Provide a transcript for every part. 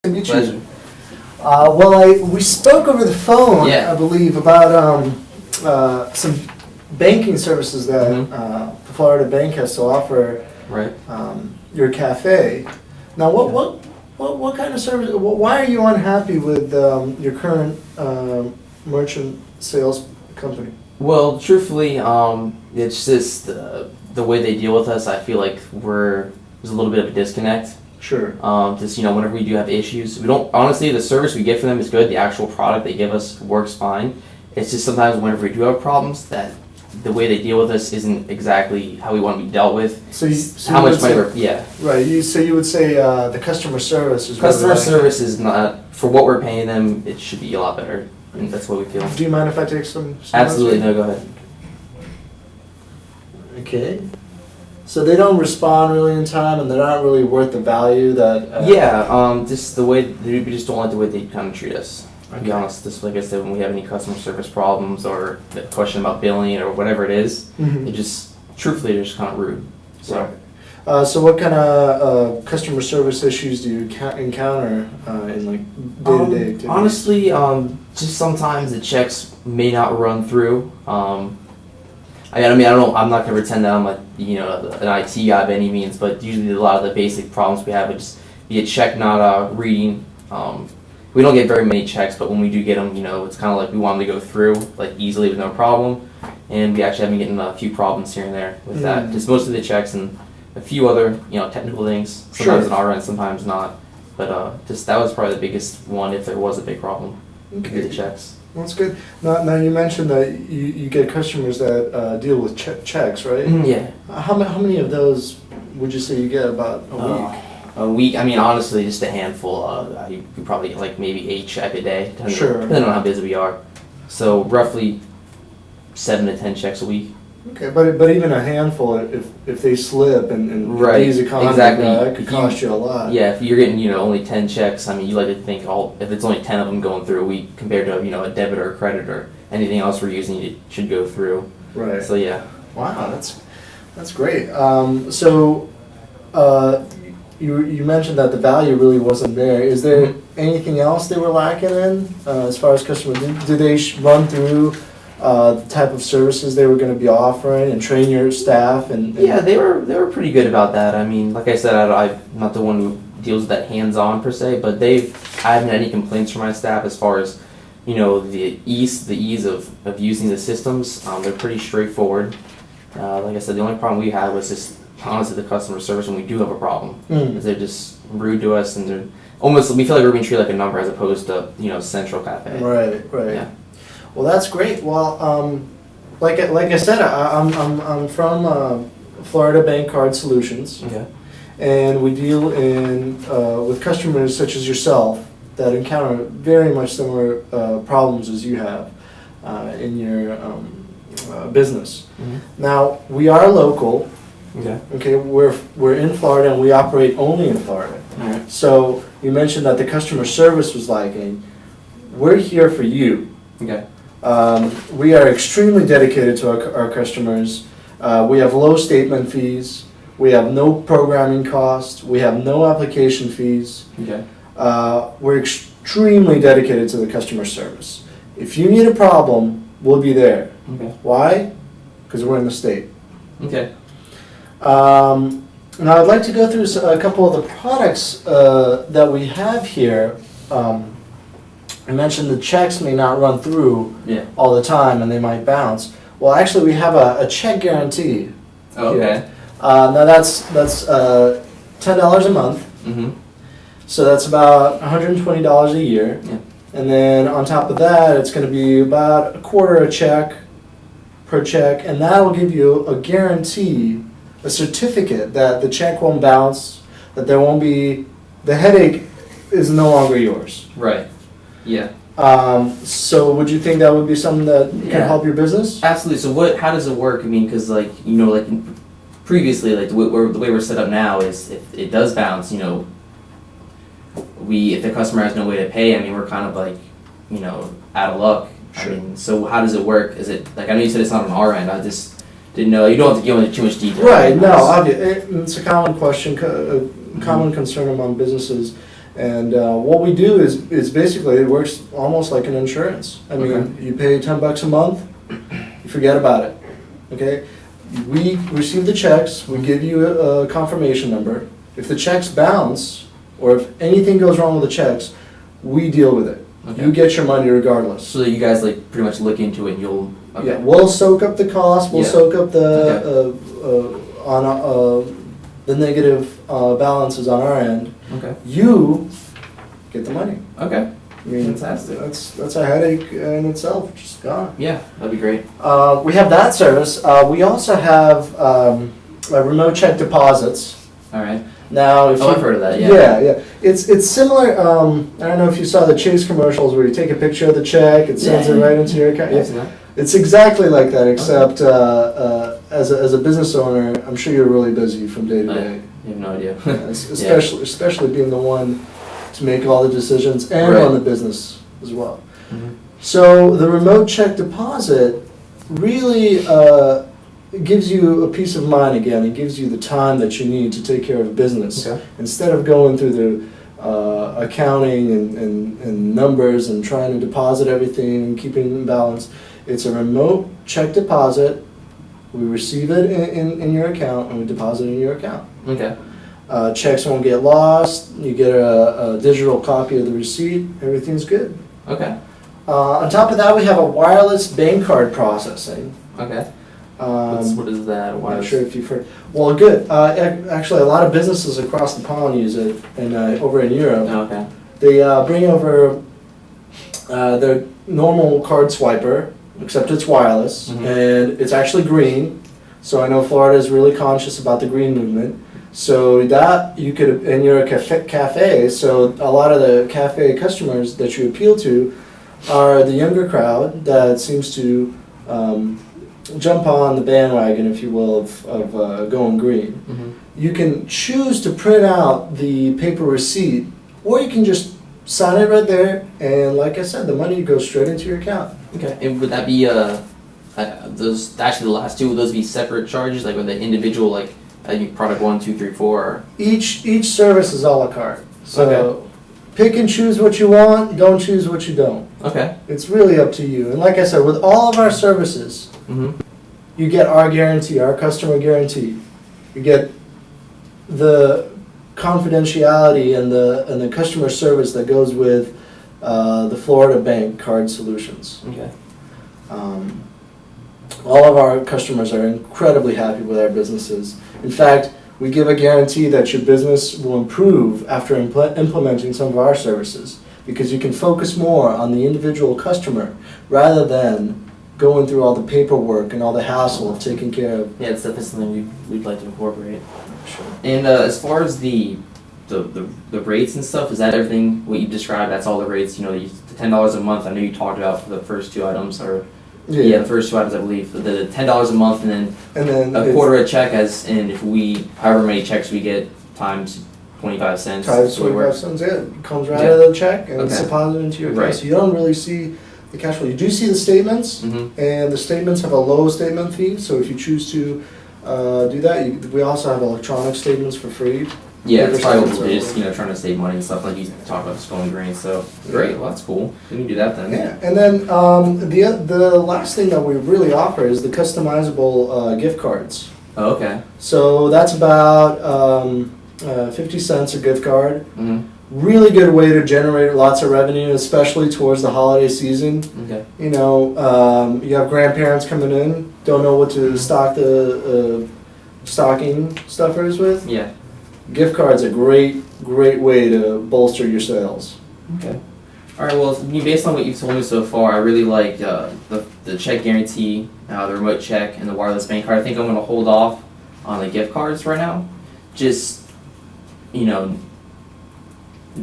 to meet you. Pleasure. We spoke over the phone, Yeah. I believe, about some banking services that the Florida Bank has to offer. Right. Your cafe. Now, what kind of service? Why are you unhappy with your current merchant sales company? Well, truthfully, it's just the way they deal with us. I feel like there's a little bit of a disconnect. Sure. Just whenever we do have issues, we don't honestly. The service we get from them is good. The actual product they give us works fine. It's just sometimes whenever we do have problems, that the way they deal with us isn't exactly how we want to be dealt with. So how you much would money? say, Yeah. Right. You would say the customer service is Customer really service is not for what we're paying them. It should be a lot better, and that's what we feel. Do you mind if I take some Absolutely, notes no. Go ahead. here? Okay. So they don't respond really in time, and they're not really worth the value that. Just the way we just don't like the way they kind of treat us. To be Okay. honest, just like I said, when we have any customer service problems or a question about billing or whatever it is, Mhm. it just truthfully they're just kind of rude. So Right. So what kind of customer service issues do you encounter in like day-to-day activities? honestly, just sometimes the checks may not run through. I don't know. I'm not gonna pretend that I'm an IT guy by any means, but usually a lot of the basic problems we have is just be a check not reading. We don't get very many checks, but when we do get them, it's kind of like we want them to go through like easily with no problem, and we actually have been getting a few problems here and there with that. Just mostly the checks and a few other technical things. Sometimes Sure. on our end, sometimes not. But just that was probably the biggest one if there was a big problem. Okay. With the checks. That's good. Now you mentioned that you get customers that deal with checks, right? Yeah. How many of those would you say you get about a week? A week. I mean, honestly, just a handful. You probably get like maybe 8 check a day, depending on how busy we are. So roughly 7 to 10 checks a week. Okay, but even a handful, if they slip and Right, today's economy, exactly. It could cost you a lot. Yeah, if you're getting only 10 checks, I mean, you like to think if it's only 10 of them going through a week compared to a debit or a credit or anything else we're using, it should go through. Right. So yeah. Wow, that's great. You mentioned that the value really wasn't there. Is there anything else they were lacking in as far as customer? Did they run through the type of services they were going to be offering and train your staff? And Yeah, they were pretty good about that. I mean, like I said, I'm not the one who deals with that hands-on per se, but I haven't had any complaints from my staff as far as the ease of using the systems. They're pretty straightforward. Like I said, the only problem we had was just honestly the customer service when we do have a problem. Because they're just rude to us and they're we feel like we're being treated like a number as opposed to Central Cafe. Right. Yeah. Well, that's great. Well, like I said, I'm from Florida Bank Card Solutions, Okay. and we deal with customers such as yourself that encounter very much similar problems as you have in your business. Mm-hmm. Now, we are local. Okay. Okay, we're in Florida and we operate only in Florida. All right. So you mentioned that the customer service was lacking. We're here for you. Okay. We are extremely dedicated to our customers. We have low statement fees. We have no programming costs. We have no application fees. Okay. We're extremely dedicated to the customer service. If you need a problem, we'll be there. Okay. Why? Because we're in the state. Okay. Now I'd like to go through a couple of the products that we have here. I mentioned the checks may not run through Yeah. all the time and they might bounce. Well, actually, we have a check guarantee. Oh, okay. Now that's $10 a month, Mm-hmm. so that's about $120 a year. Yeah. And then on top of that, it's going to be about a quarter a check per check, and that will give you a guarantee, a certificate that the check won't bounce, that there won't be, the headache is no longer yours. Right. Yeah. So would you think that would be something that can Yeah. help your business? Absolutely. So how does it work? I mean, because previously, like the way we're set up now is if it does bounce, if the customer has no way to pay, I mean, we're kind of like, out of luck. Sure. I mean, so how does it work? Is it like I know you said it's not on our end. I just didn't know. You don't have to go into too much detail. Right. No, it's a common question, a common concern among businesses. And what we do is basically it works almost like an insurance. I mean, Okay. you pay $10 a month, you forget about it. Okay, we receive the checks, we give you a confirmation number. If the checks bounce or if anything goes wrong with the checks, we deal with it. Okay. You get your money regardless. So you guys like pretty much look into it and you'll. Okay. Yeah, we'll soak up the cost. We'll Yeah. soak up the negative balances on our end. Okay. You get the money. Okay. I mean, Fantastic. That's a headache in itself. Just gone. Yeah, that'd be great. We have that service. We also have remote check deposits. All right. Now, if I've heard of that. Yeah. yeah. It's similar. I don't know if you saw the Chase commercials where you take a picture of the check, it sends it right into your account. Yes, no? It's exactly like that, except as a business owner, I'm sure you're really busy from day to day. You have no idea. Especially being the one to make all the decisions and Right. run the business as well. Mhm. So the remote check deposit really gives you a peace of mind again. It gives you the time that you need to take care of business. Okay. Instead of going through the accounting and numbers and trying to deposit everything and keeping it in balance, it's a remote check deposit. We receive it in your account and we deposit it in your account. Okay. Checks won't get lost. You get a digital copy of the receipt. Everything's good. Okay. On top of that, we have a wireless bank card processing. Okay. What is that? I'm not sure if you've heard. Well, good. Actually, a lot of businesses across the pond use it, and over in Europe, Okay. they bring over their normal card swiper, except it's wireless, Mhm. and it's actually green. So I know Florida is really conscious about the green movement. So that you could, and you're a cafe, so a lot of the cafe customers that you appeal to are the younger crowd that seems to jump on the bandwagon, if you will, of going green. Mm-hmm. You can choose to print out the paper receipt, or you can just sign it right there, and like I said, the money goes straight into your account. Okay. And would that be those actually the last two? Would those be separate charges, like with the individual, like I think product 1, 2, 3, 4? Or? Each service is a la carte. So Okay. pick and choose what you want, don't choose what you don't. Okay. It's really up to you. And like I said, with all of our services, Mm-hmm. you get our guarantee, our customer guarantee. You get the confidentiality and the customer service that goes with the Florida Bank card solutions. Okay. All of our customers are incredibly happy with our businesses. In fact, we give a guarantee that your business will improve after implementing some of our services, because you can focus more on the individual customer rather than going through all the paperwork and all the hassle of taking care of. Yeah, it's definitely something we'd like to incorporate. Sure. And as far as the rates and stuff, is that everything what you described? That's all the rates. You know, the $10 a month. I know you talked about for the first two items, or yeah, the first two items I believe. The $10 a month, and then a quarter a check, as in if we however many checks we get times 25 cents. Times so it 25 works. cents, yeah, it comes right Yeah. out of the check and it's Okay. deposited into your account. Right. So you don't really see the cash flow. You do see the statements, Mm-hmm. and the statements have a low statement fee. So if you choose to do that, we also have electronic statements for free. Yeah, Paper it's probably statements what are- we're just trying to save money and stuff like you talked about, just going green. So great, well that's cool. We can do that then. Yeah, and then the last thing that we really offer is the customizable gift cards. Oh, okay. So that's about 50 cents a gift card. Mm-hmm. Really good way to generate lots of revenue, especially towards the holiday season. Okay. You know, you have grandparents coming in, don't know what to stock the stocking stuffers with. Yeah. Gift cards are a great way to bolster your sales. Okay. All right. Well, based on what you've told me so far, I really like the check guarantee, the remote check, and the wireless bank card. I think I'm going to hold off on the gift cards right now. Just, you know,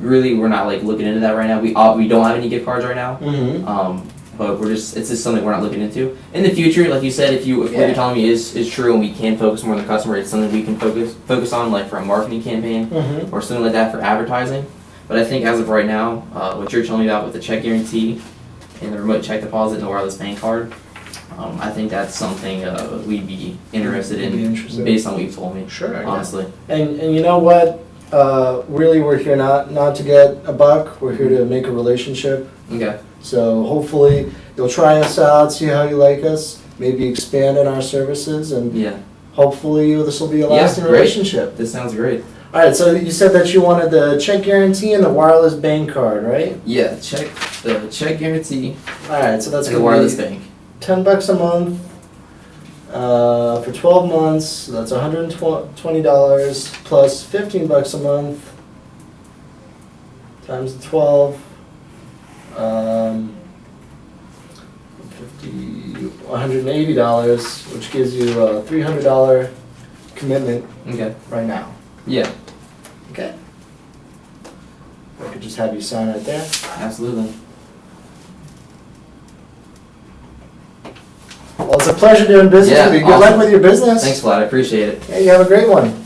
really, we're not like looking into that right now. We don't have any gift cards right now. Mm-hmm. But it's just something we're not looking into. In the future, like you said, if what Yeah. you're telling me is true and we can focus more on the customer, it's something we can focus on, like for a marketing campaign Mm-hmm. or something like that for advertising. But I think as of right now, what you're telling me about with the check guarantee and the remote check deposit and the wireless bank card, I think that's something we'd be interested You'd be in interested. based on what you've told me. Sure. Yeah. Honestly. And you know what? really, we're here not to get a buck. We're here to make a relationship. Okay. So hopefully you'll try us out, see how you like us, maybe expand on our services, and Yeah. hopefully this will be a Yeah, lasting great. relationship. This sounds great. All right, so you said that you wanted the check guarantee and the wireless bank card, right? Yeah. The check guarantee All right, so that's and the going wireless to be bank. $10 a month for 12 months. So that's $120 plus $15 a month times 12. 180, which gives you a $300 commitment Okay. right now. Yeah. Okay. I could just have you sign right there. Absolutely. Well, it's a pleasure doing business Yeah, with you. Good luck awesome. with your business. Thanks, Vlad. I appreciate it. Yeah, you have a great one.